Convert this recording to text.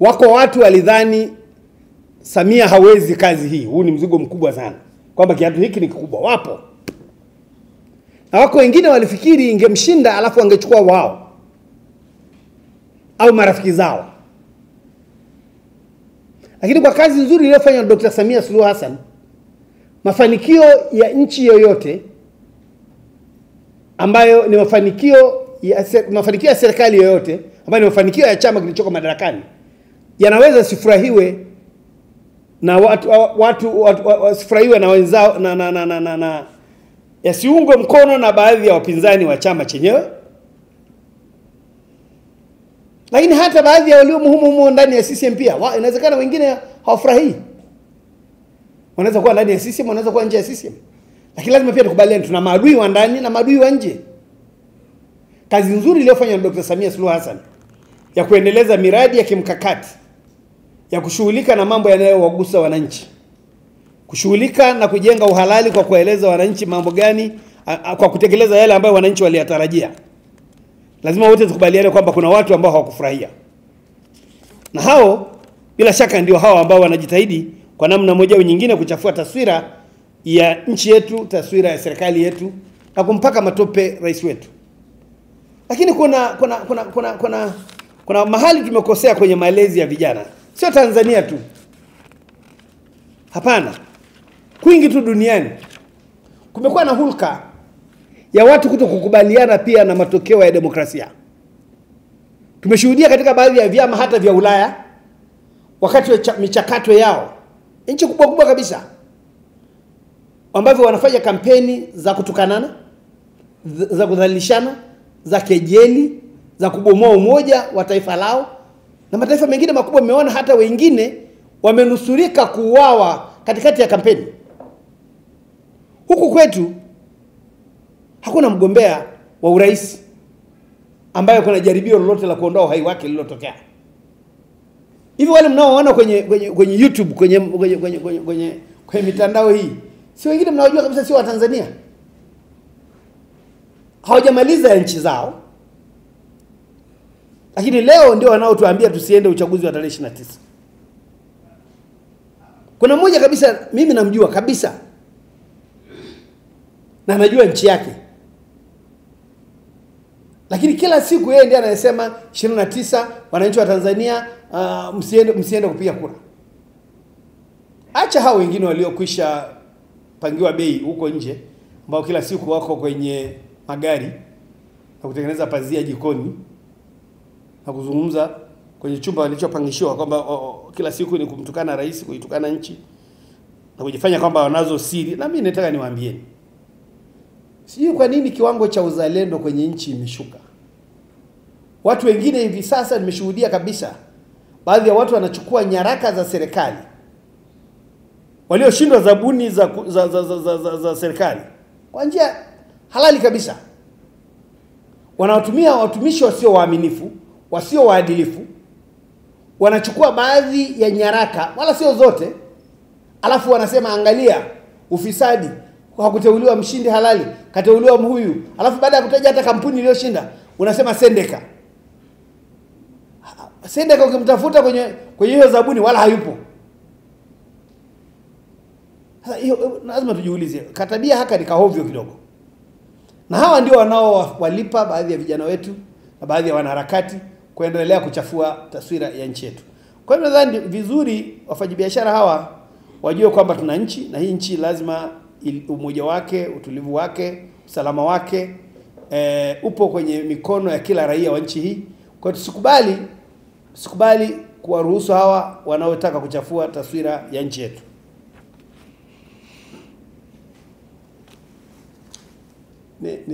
Wako watu walidhani Samia hawezi kazi hii. Huu ni mzigo mkubwa sana. Kwamba kiatu hiki ni kikubwa. Wapo. Na wako wengine walifikiri ingemshinda alafu angechukua wao au marafiki zao. Lakini kwa kazi nzuri iliyofanywa na Dr. Samia Suluhu Hassan, mafanikio ya nchi yoyote ambayo ni mafanikio ya serikali yoyote ambayo ni mafanikio ya chama kilichoko madarakani yanaweza sifurahiwe na watu wasifurahiwe na wenzao na yasiungwe mkono na baadhi ya wapinzani wa chama chenyewe. Lakini hata baadhi ya walio muhimu ndani ya CCM pia inawezekana wengine hawafurahii. Wanaweza kuwa ndani ya CCM, wanaweza kuwa nje ya CCM. Lakini lazima pia tukubaliane tuna maadui wa ndani na maadui wa nje. Kazi nzuri iliyofanywa na Dr. Samia Suluhu Hassan ya kuendeleza miradi ya kimkakati ya kushughulika na mambo yanayowagusa wananchi. Kushughulika na kujenga uhalali kwa kueleza wananchi mambo gani, kwa kutekeleza yale ambayo wananchi waliyatarajia. Lazima wote tukubaliane kwamba kuna watu ambao hawakufurahia. Na hao bila shaka ndio hao ambao wanajitahidi kwa namna moja au nyingine kuchafua taswira ya nchi yetu, taswira ya serikali yetu na kumpaka matope rais wetu. Lakini kuna mahali tumekosea kwenye malezi ya vijana. Sio Tanzania tu. Hapana. Kwingi tu duniani kumekuwa na hulka ya watu kutokukubaliana pia na matokeo ya demokrasia. Tumeshuhudia katika baadhi ya vyama hata vya Ulaya wakati wa michakato yao, nchi kubwa kubwa kabisa, ambavyo wanafanya kampeni za kutukanana, za kudhalilishana, za kejeli, za kubomoa umoja wa taifa lao. Na mataifa mengine makubwa mmeona hata wengine wamenusurika kuuawa katikati ya kampeni. Huku kwetu hakuna mgombea wa urais ambaye kuna jaribio lolote la kuondoa uhai wake lililotokea. Hivi wale mnaoona kwenye YouTube, kwenye mitandao hii, si wengine mnaojua kabisa sio wa Tanzania. Hawajamaliza nchi zao. Lakini leo ndio wanaotuambia tusiende uchaguzi wa tarehe 29. Kuna mmoja kabisa mimi namjua kabisa. Na najua nchi yake. Lakini kila siku yeye ndiye anayesema 29 wananchi wa Tanzania msiende kupiga kura. Acha hao wengine waliokwisha pangiwa bei huko nje ambao kila siku wako kwenye magari na kutengeneza pazia jikoni na kuzungumza kwenye chumba walichopangishiwa kwamba kila siku ni kumtukana rais, kuitukana nchi na kujifanya kwamba wanazo siri. Na mimi nataka niwaambieni, sijui kwa nini kiwango cha uzalendo kwenye nchi imeshuka. Watu wengine hivi sasa nimeshuhudia kabisa baadhi ya watu wanachukua nyaraka za serikali walioshindwa zabuni za serikali kwa njia halali kabisa. Wanawatumia watumishi wasio waaminifu, wasio waadilifu. Wanachukua baadhi ya nyaraka, wala sio zote, alafu wanasema angalia ufisadi, kwa kuteuliwa mshindi halali, kateuliwa huyu. Alafu baada ya kutaja hata kampuni iliyoshinda, unasema Sendeka. Sendeka ukimtafuta kwenye hiyo zabuni wala hayupo. Sasa hiyo lazima tujiulize, katabia haka ni kahovyo kidogo. Na hawa ndio wanaowalipa baadhi ya vijana wetu na baadhi ya wanaharakati kuendelea kuchafua taswira ya nchi yetu. Kwa hivyo nadhani vizuri wafanyabiashara hawa wajue kwamba tuna nchi, na hii nchi lazima umoja wake, utulivu wake, usalama wake upo kwenye mikono ya kila raia wa nchi hii. Kwa hiyo tusikubali kuwaruhusu hawa wanaotaka kuchafua taswira ya nchi yetu.